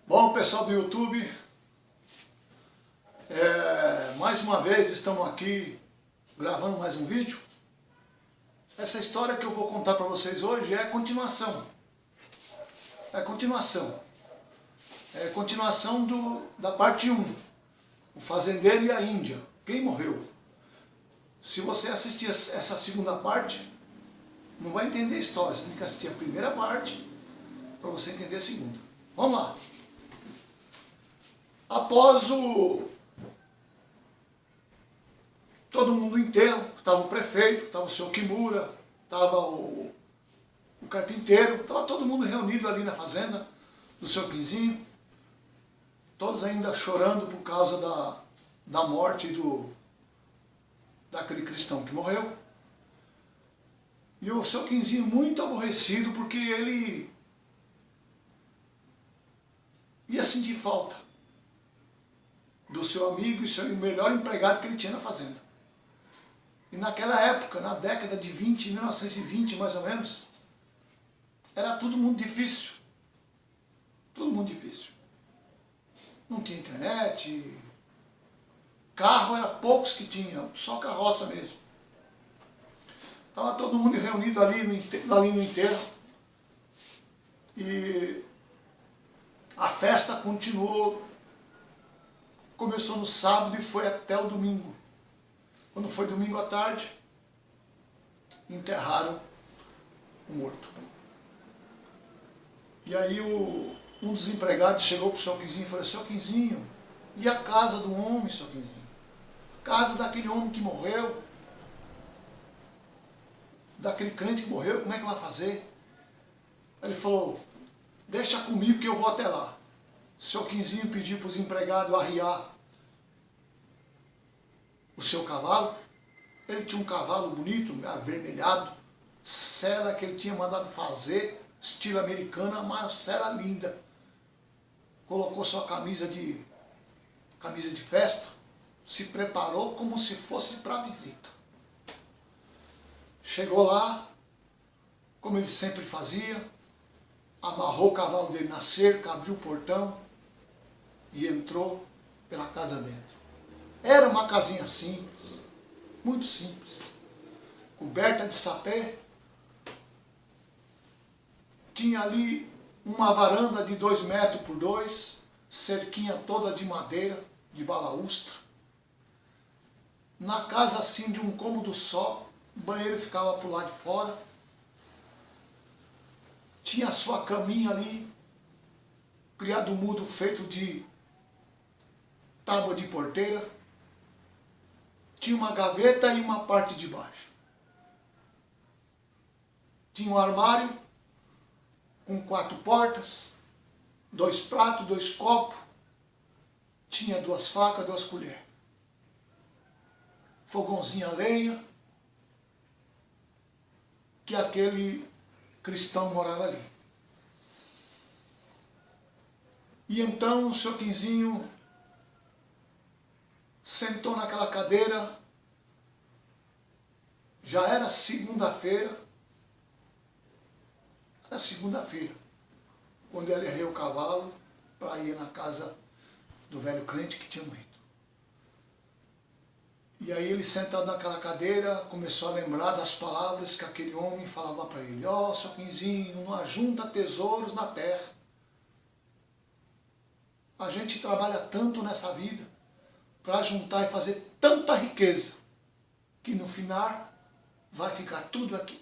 Bom, pessoal do YouTube, mais uma vez estamos aqui gravando mais um vídeo. Essa história que eu vou contar para vocês hoje é continuação. É continuação da parte 1, o fazendeiro e a Índia. Quem morreu? Se você assistir essa segunda parte, não vai entender a história. Você tem que assistir a primeira parte para você entender a segunda. Vamos lá. Após todo mundo no enterro, estava o prefeito, estava o senhor Kimura, estava o carpinteiro, estava todo mundo reunido ali na fazenda do seu Quinzinho, todos ainda chorando por causa da morte daquele cristão que morreu. E o seu Quinzinho muito aborrecido porque ele ia sentir falta do seu amigo e seu melhor empregado que ele tinha na fazenda. E naquela época, na década de 1920 mais ou menos, era tudo muito difícil. Tudo muito difícil. Não tinha internet, carro era poucos que tinham, só carroça mesmo. Estava todo mundo reunido ali no enterro. E a festa continuou. Começou no sábado e foi até o domingo. Quando foi domingo à tarde, enterraram o morto. E aí um dos empregados chegou para o seu Quinzinho e falou: seu Quinzinho, e a casa do homem, seu Quinzinho? Casa daquele homem que morreu, daquele crente que morreu, como é que vai fazer? Aí ele falou: deixa comigo que eu vou até lá. Seu Quinzinho pediu para os empregados arriar o seu cavalo. Ele tinha um cavalo bonito, avermelhado, sela que ele tinha mandado fazer, estilo americano, uma sela linda. Colocou sua camisa de festa, se preparou como se fosse para visita. Chegou lá, como ele sempre fazia, amarrou o cavalo dele na cerca, abriu o portão e entrou pela casa dentro. Era uma casinha simples, muito simples, coberta de sapé. Tinha ali uma varanda de 2 metros por 2, cerquinha toda de madeira, de balaústra. Na casa assim de um cômodo só, o banheiro ficava por lá de fora. Tinha a sua caminha ali, criado mudo feito de tábua de porteira. Tinha uma gaveta e uma parte de baixo. Tinha um armário com 4 portas, 2 pratos, 2 copos. Tinha 2 facas, 2 colheres. Fogãozinho a lenha, que aquele cristão morava ali. E então o seu Quinzinho sentou naquela cadeira. Já era segunda-feira. Era segunda-feira, quando ele arreou o cavalo para ir na casa do velho crente que tinha morrido. E aí ele, sentado naquela cadeira, começou a lembrar das palavras que aquele homem falava para ele: ó, seu Quinzinho, não ajunta tesouros na terra. A gente trabalha tanto nessa vida para juntar e fazer tanta riqueza, que no final vai ficar tudo aqui.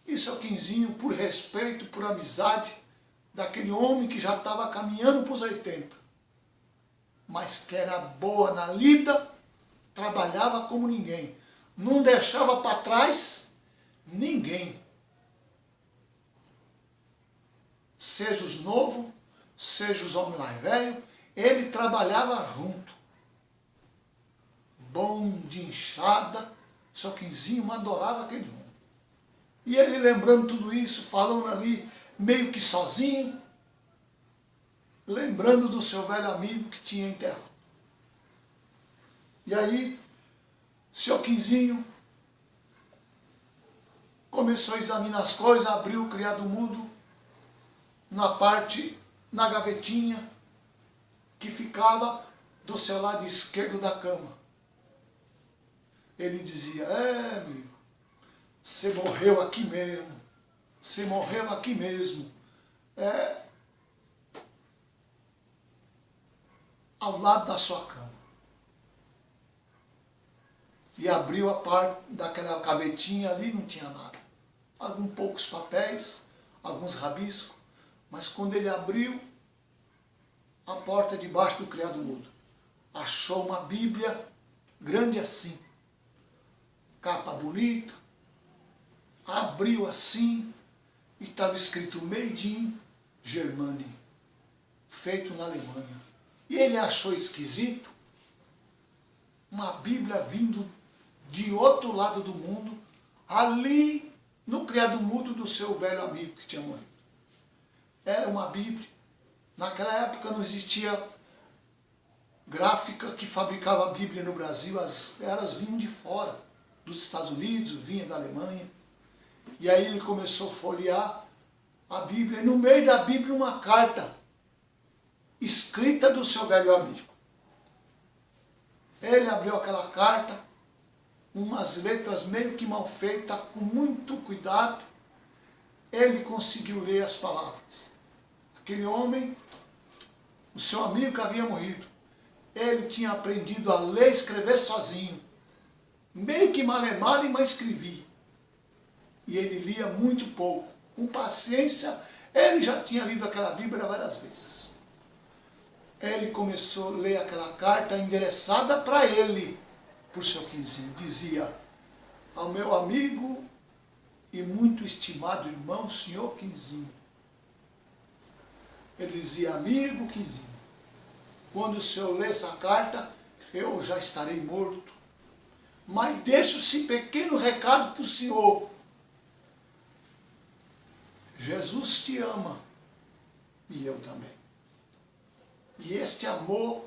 E seu Quinzinho, por respeito, por amizade daquele homem que já estava caminhando para os 80, mas que era boa na lida, trabalhava como ninguém, não deixava para trás ninguém. Seja os novos, seja os homens mais velhos, ele trabalhava junto. Bom de enxada, seu Quinzinho adorava aquele homem. E ele, lembrando tudo isso, falando ali meio que sozinho, lembrando do seu velho amigo que tinha enterrado. E aí, seu Quinzinho começou a examinar as coisas, abriu o criado mudo na parte na gavetinha que ficava do seu lado esquerdo da cama. Ele dizia: amigo, você morreu aqui mesmo. Você morreu aqui mesmo. Ao lado da sua cama. E abriu a parte daquela gavetinha ali, não tinha nada. Alguns poucos papéis, alguns rabiscos, mas quando ele abriu a porta debaixo do criado mudo, achou uma Bíblia grande assim, capa bonita, abriu assim e estava escrito Made in Germany, feito na Alemanha. E ele achou esquisito uma Bíblia vindo de outro lado do mundo, ali no criado mudo do seu velho amigo que tinha morrido. Era uma Bíblia. Naquela época não existia gráfica que fabricava a Bíblia no Brasil, elas vinham de fora, dos Estados Unidos, vinham da Alemanha. E aí ele começou a folhear a Bíblia, e no meio da Bíblia uma carta escrita do seu velho amigo. Ele abriu aquela carta, umas letras meio que mal feitas, com muito cuidado, ele conseguiu ler as palavras. Aquele homem, o seu amigo que havia morrido, ele tinha aprendido a ler e escrever sozinho, meio que malemar, mas escrevia. E ele lia muito pouco, com paciência. Ele já tinha lido aquela Bíblia várias vezes. Ele começou a ler aquela carta endereçada para ele, por seu Quinzinho. Dizia: ao meu amigo e muito estimado irmão, senhor Quinzinho. Ele dizia: amigo Quinzinho, quando o senhor ler essa carta, eu já estarei morto. Mas deixo esse pequeno recado para o senhor. Jesus te ama, e eu também. E este amor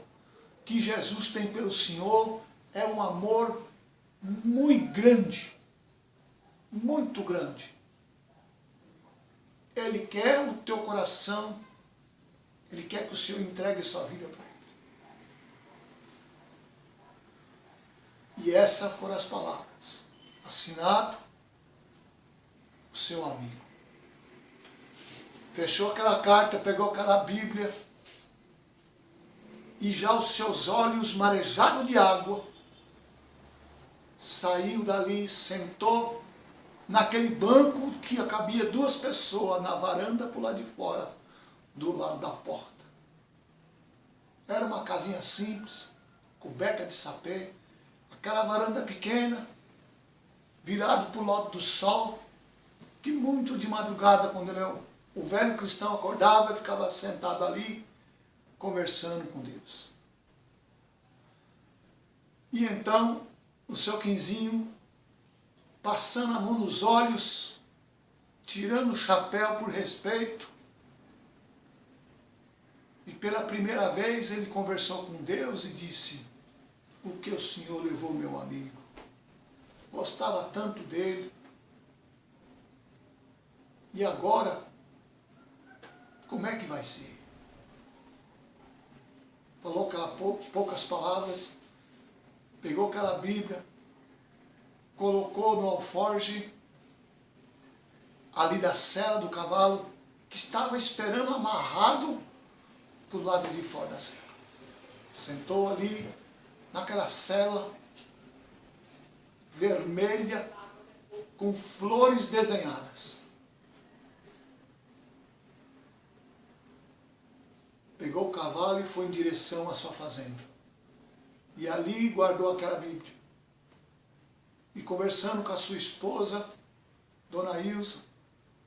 que Jesus tem pelo Senhor é um amor muito grande, muito grande. Ele quer o teu coração, Ele quer que o Senhor entregue a sua vida para Ele. E essas foram as palavras. Assinado, o seu amigo. Fechou aquela carta, pegou aquela Bíblia, e já os seus olhos marejados de água, saiu dali, sentou naquele banco que cabia 2 pessoas na varanda por lá de fora, do lado da porta. Era uma casinha simples, coberta de sapê, aquela varanda pequena, virado para o lado do sol, que muito de madrugada, quando o velho cristão acordava, ficava sentado ali, conversando com Deus. E então, o seu Quinzinho, passando a mão nos olhos, tirando o chapéu por respeito, e pela primeira vez ele conversou com Deus e disse: por que o Senhor levou meu amigo? Gostava tanto dele. E agora, como é que vai ser? Falou aquelas poucas palavras, pegou aquela Bíblia, colocou no alforge, ali da sela do cavalo, que estava esperando amarrado do lado de fora da sela. Sentou ali, naquela sela vermelha, com flores desenhadas. Pegou o cavalo e foi em direção à sua fazenda. E ali guardou aquela Bíblia. E conversando com a sua esposa, Dona Ilza,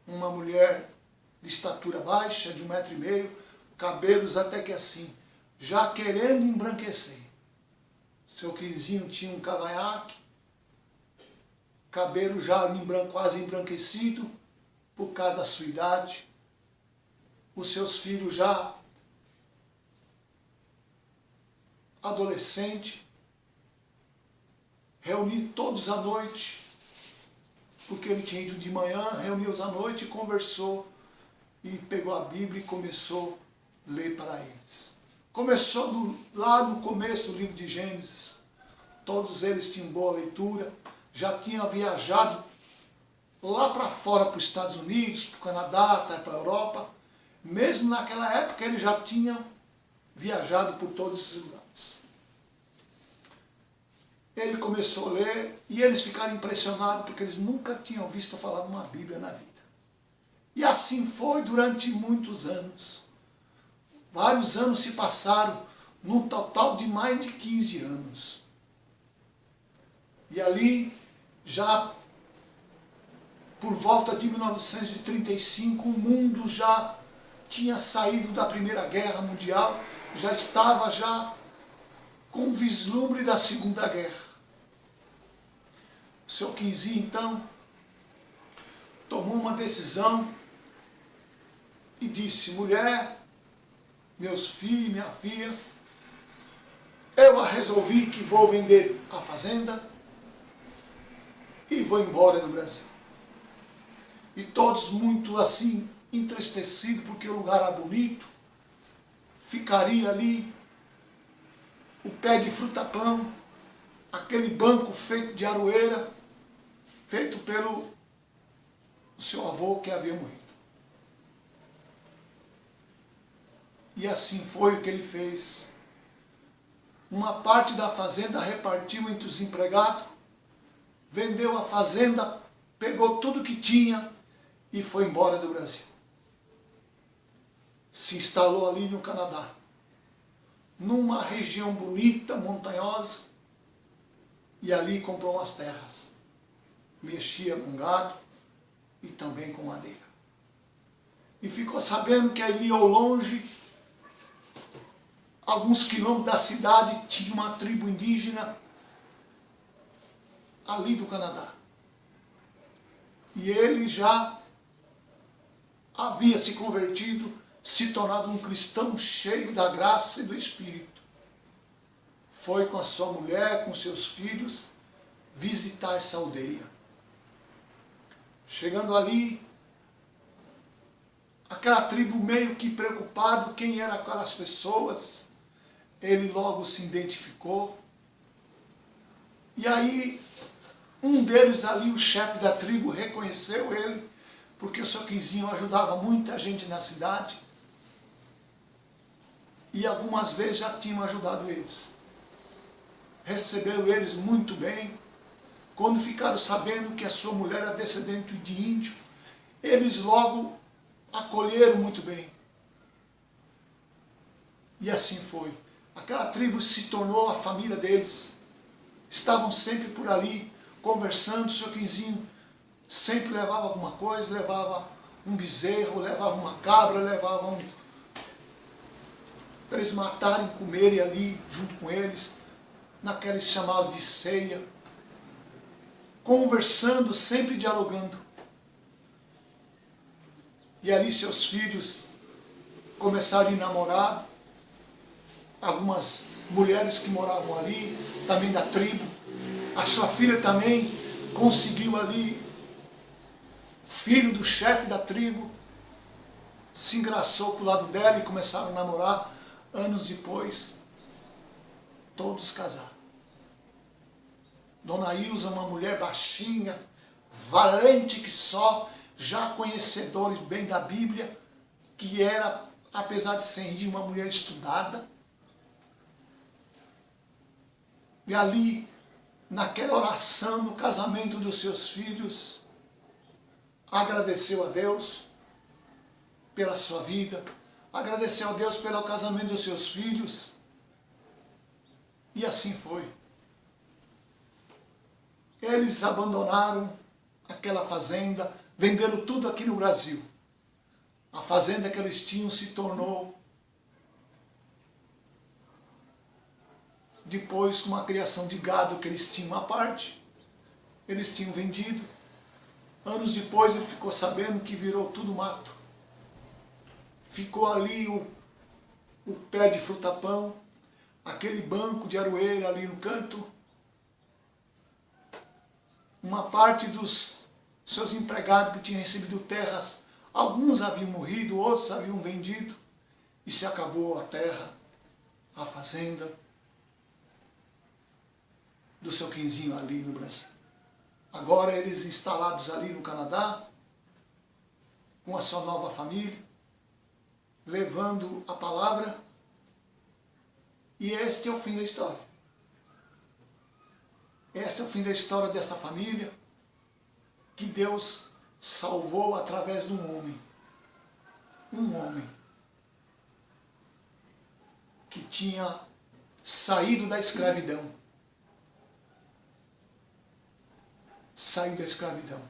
uma mulher de estatura baixa, de 1,5 m, cabelos até que assim, já querendo embranquecer. Seu Quinzinho tinha um cavanhaque, cabelo já quase embranquecido, por causa da sua idade. Os seus filhos já adolescente, reuni todos à noite, porque ele tinha ido de manhã, reuniu-os à noite, conversou, e pegou a Bíblia e começou ler para eles. Começou lá no começo do livro de Gênesis. Todos eles tinham boa leitura, já tinham viajado lá para fora, para os Estados Unidos, para o Canadá, até para a Europa. Mesmo naquela época, eles já tinham viajado por todos esses lugares. Ele começou a ler e eles ficaram impressionados porque eles nunca tinham visto falar de uma Bíblia na vida. E assim foi durante muitos anos. Vários anos se passaram, num total de mais de 15 anos. E ali, já por volta de 1935, o mundo já tinha saído da Primeira Guerra Mundial, já estava com o vislumbre da Segunda Guerra. O Sr. Quinzi, então, tomou uma decisão e disse: mulher, meus filhos, minha filha, eu resolvi que vou vender a fazenda e vou embora do Brasil. E todos muito assim, entristecidos, porque o lugar era bonito, ficaria ali o pé de fruta-pão, aquele banco feito de aroeira, feito pelo seu avô que havia morrido. E assim foi o que ele fez. Uma parte da fazenda repartiu entre os empregados, vendeu a fazenda, pegou tudo que tinha e foi embora do Brasil. Se instalou ali no Canadá, numa região bonita, montanhosa, e ali comprou umas terras. Mexia com gado e também com madeira. E ficou sabendo que ali ao longe, alguns quilômetros da cidade, tinha uma tribo indígena ali do Canadá. E ele já havia se convertido, se tornado um cristão cheio da graça e do Espírito. Foi com a sua mulher, com seus filhos, visitar essa aldeia. Chegando ali, aquela tribo meio que preocupado quem eram aquelas pessoas, ele logo se identificou. E aí, um deles ali, o chefe da tribo, reconheceu ele, porque o Sr. Quinzinho ajudava muita gente na cidade. E algumas vezes já tinham ajudado eles. Recebeu eles muito bem. Quando ficaram sabendo que a sua mulher era descendente de índio, eles logo acolheram muito bem. E assim foi. Aquela tribo se tornou a família deles. Estavam sempre por ali, conversando. O Sr. Quinzinho sempre levava alguma coisa, levava um bezerro, levava uma cabra, levava para eles matarem, comerem ali, junto com eles, naquela eles chamavam de ceia, conversando, sempre dialogando. E ali seus filhos começaram a namorar, algumas mulheres que moravam ali, também da tribo. A sua filha também conseguiu ali, filho do chefe da tribo, se engraçou para o lado dela e começaram a namorar. Anos depois, todos casaram. Dona Ilza, uma mulher baixinha, valente que só, já conhecedores bem da Bíblia, que era, apesar de ser índia, uma mulher estudada. E ali, naquela oração, no casamento dos seus filhos, agradeceu a Deus pela sua vida, agradeceu a Deus pelo casamento dos seus filhos, e assim foi. Eles abandonaram aquela fazenda, venderam tudo aqui no Brasil. A fazenda que eles tinham se tornou, depois, com uma criação de gado que eles tinham à parte, eles tinham vendido. Anos depois ele ficou sabendo que virou tudo mato. Ficou ali o pé de fruta-pão, aquele banco de aroeira ali no canto. Uma parte dos seus empregados que tinham recebido terras, alguns haviam morrido, outros haviam vendido. e se acabou a terra, a fazenda do seu Quinzinho ali no Brasil. Agora eles instalados ali no Canadá, com a sua nova família, levando a palavra, e este é o fim da história. Este é o fim da história dessa família, que Deus salvou através de um homem. Um homem que tinha saído da escravidão. Saiu da escravidão.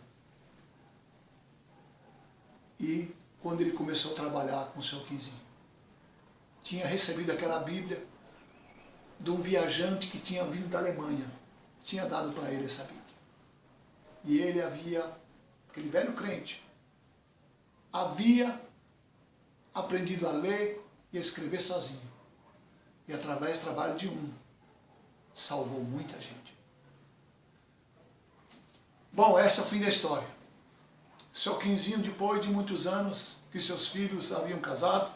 E quando ele começou a trabalhar com o seu Quinzinho, tinha recebido aquela Bíblia de um viajante que tinha vindo da Alemanha. Tinha dado para ele essa Bíblia. E ele havia, aquele velho crente, havia aprendido a ler e a escrever sozinho. E através do trabalho de um, salvou muita gente. Bom, esse é o fim da história. Seu Quinzinho, depois de muitos anos que seus filhos haviam casado,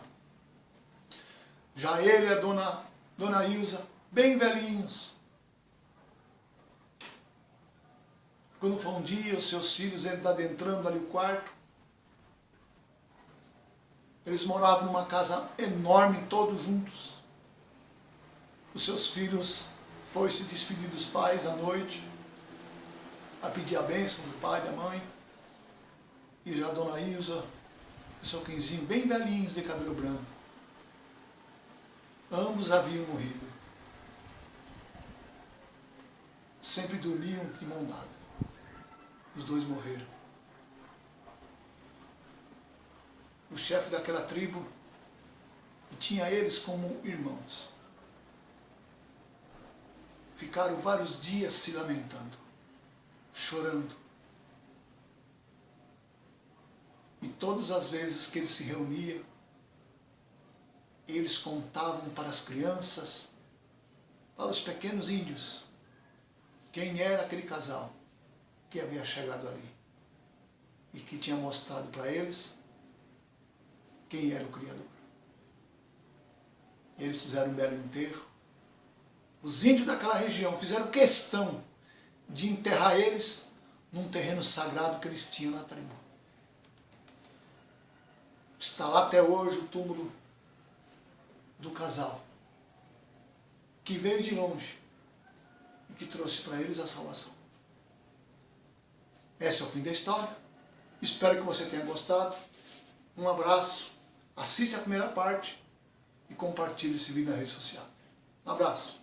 já ele e a dona Ilza, bem velhinhos. Quando foi um dia, os seus filhos adentrando ali o quarto, eles moravam numa casa enorme, todos juntos. Os seus filhos foram se despedir dos pais à noite, a pedir a bênção do pai e da mãe. E já a dona Ilza e o seu Quinzinho, bem velhinhos, de cabelo branco. Ambos haviam morrido. Sempre dormiam de mão dada. Os dois morreram. O chefe daquela tribo, que tinha eles como irmãos, ficaram vários dias se lamentando, chorando. E todas as vezes que eles se reuniam, eles contavam para as crianças, para os pequenos índios, quem era aquele casal que havia chegado ali e que tinha mostrado para eles quem era o Criador. Eles fizeram um belo enterro. Os índios daquela região fizeram questão de enterrar eles num terreno sagrado que eles tinham na tribo. Está lá até hoje o túmulo do casal, que veio de longe e que trouxe para eles a salvação. Esse é o fim da história. Espero que você tenha gostado. Um abraço. Assiste a primeira parte e compartilhe esse vídeo na rede social. Um abraço.